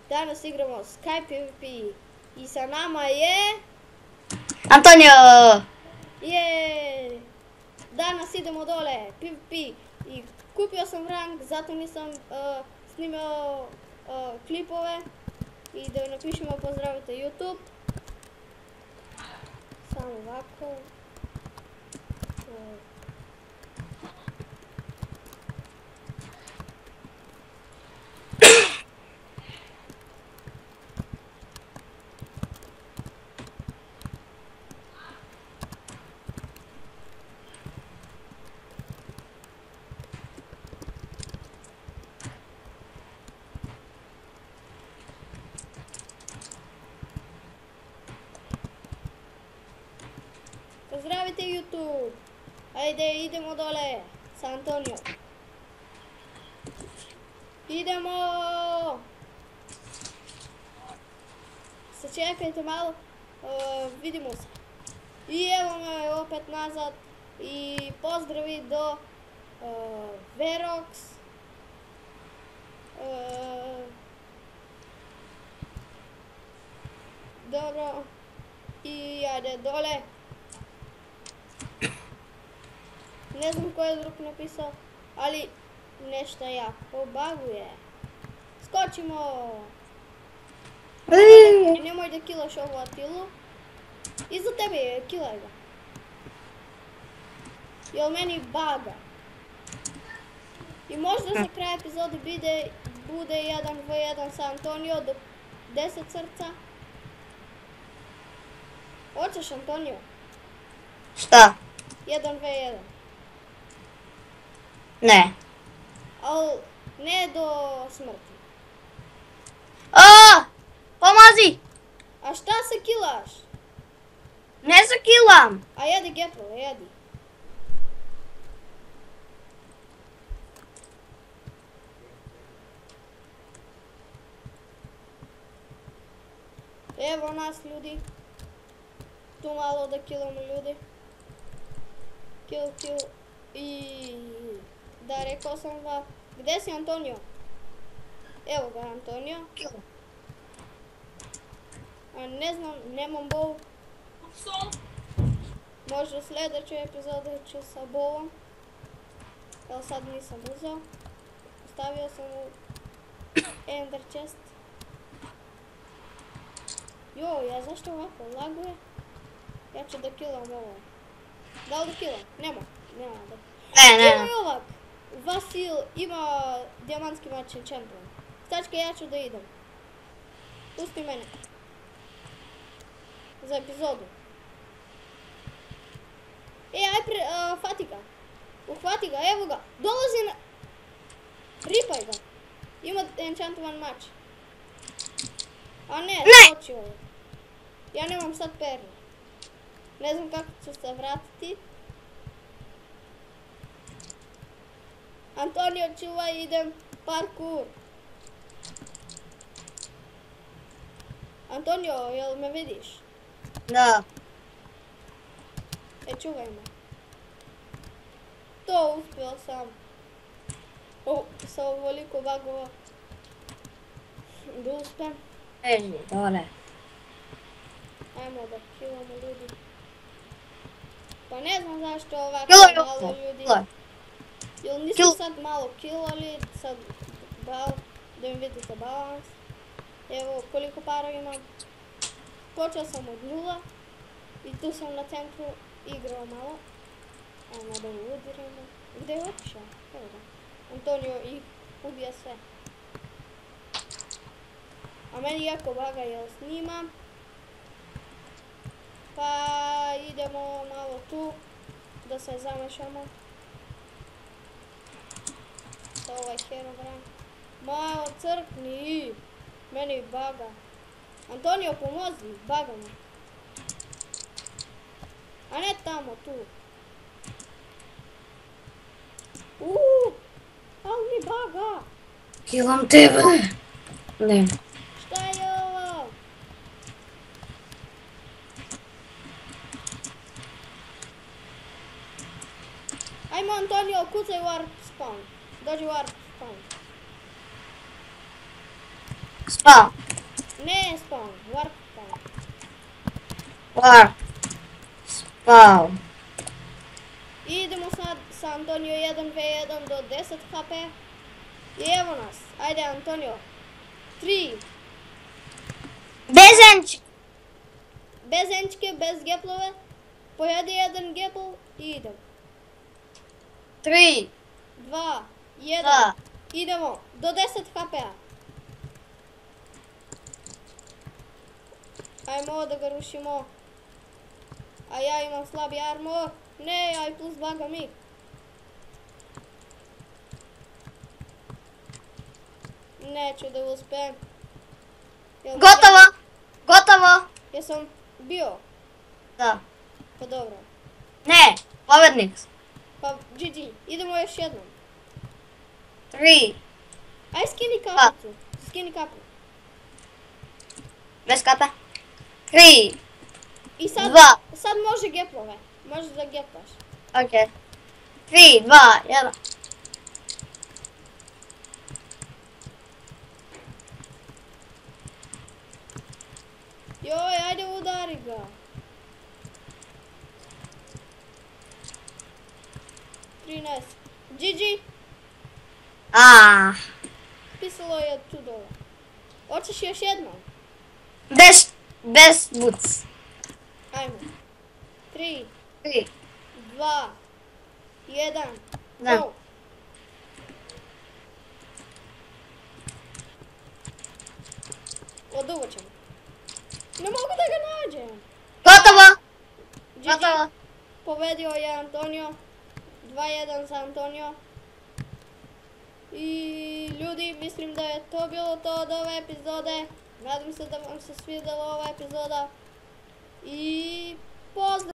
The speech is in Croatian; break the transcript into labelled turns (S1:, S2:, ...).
S1: Danas igramo Skype PvP i sa nama je...
S2: Antonio!
S1: Je! Danas idemo dole, PvP i kupio sam rank, zato nisam snimao klipove i da napišemo pozdravite YouTube. Samo ovako. Pozdravite YouTube! Ajde, idemo dole sa Antonijom. Idemo! Sačekajte malo, vidimo se. I evo me opet nazad i pozdravi do Verox. Dobro. I ajde dole. Ne znam ko je drug napisao, ali nešto jako baguje. Skočimo! Nemoj da kilaš ovu Atilu. Iza tebe je, kilaj ga. Jel meni baga? I možda za kraj epizode bude 1v1 sa Antonio do 10 srca. Hoćeš Antonio?
S2: Šta?
S1: 1v1.
S2: Ne.
S1: Al ne do smrti.
S2: Pomazi!
S1: A šta se kilaš?
S2: Ne se kilam!
S1: A jedi gepove, jedi. Evo nas ljudi. Tu malo da kilamo ljudi. Kill. I da, rekao sam vam. Gde si Antonio? Evo ga Antonio. A ne znam, nemam bow. Možda u sljedećoj epizodi ću sa bowom. Evo sad nisam uzeo. Ostavio sam u ender chest. Joj, a zašto ovako laguje? Ja ću da killam ovo. Da li da killam? Nema da.
S2: Ne.
S1: Ima i ovak. Vasil ima dijamantski mač enchantovan. Stačke, ja ću da idem. Pusti mene. Za epizodu. Fati ga. Uhvati ga, evo ga. Dolazi na... Ripaj ga. Ima enchantovan mač. A ne, skočio je. Ja nemam sad perle. Ne znam kako ću se vratiti. Antonio, čuvaj, idem parkour. Antonio, jel me vidiš?
S2: Da.
S1: Čuvaj me. To uspio sam. Sa ovoliko bagova. Da uspem.
S2: Beži, dole.
S1: Ajmo da killamo ljudi. Pa ne znam zašto ovako malo ljudi. Jel nismo sad malo killali, sad da im vidite balans. Evo koliko para imam. Počeo sam od 0 i tu sam na centru igrao malo. Ajmo da udiramo. Gdje je otišao? Evo ga. Antonio ih ubija sve. A meni jako baga jel snimam. Pa idemo malo tu da se zamešamo. Sa ovaj Herobrine. Malo crkni. Meni baga. Antonio, pomozi, baga me. A ne tamo, tu. Ali mi baga.
S2: Kilam tebe. Ne.
S1: Šta je ovo? Ajmo Antonio, kucaj warp spawn. Dođi warp spawn.
S2: Spawn.
S1: Ne spawn, warp spawn.
S2: Warp. Spawn.
S1: I idemo sad sa Antonio 1v1 do 10 HP. I evo nas. Ajde Antonio. 3.
S2: Bez enčika.
S1: Bez enčke, bez geplove. Pojedi jedan gepl i idemo.
S2: 3.
S1: 2, 1.
S2: Da.
S1: Idemo. Do 10 HP-a. Ajmo ovo da ga rušimo. A ja imam slabi armor. Ne, aj plus baga mi. Neću da uspem.
S2: Gotovo. Gotovo.
S1: Jesam bio?
S2: Da.
S1: Pa dobro.
S2: Ne. Pobednik.
S1: Pa GG. Idemo još jednom.
S2: 3.
S1: Aj skini kapicu. Skini kapu.
S2: Bez kape. 3.
S1: I sad,
S2: 2.
S1: sad može geplove. Možeš da geplaš.
S2: Ok. 3, 2, 1.
S1: Joj, ajde udari ga. GG. Pisalo je tu dole. Hoćeš još jednom?
S2: Bez boots.
S1: Ajmo. 3,
S2: 3.
S1: 2, 1.
S2: Da.
S1: Go. Odugo ćemo. Ne mogu da ga nađem.
S2: Gotovo.
S1: GG.
S2: Gotovo.
S1: Pobedio je Antonio. 2-1 za Antonio. I ljudi, mislim da je to bilo to od ove epizode. Nadam se da vam se svidjela ova epizoda. I pozdrav!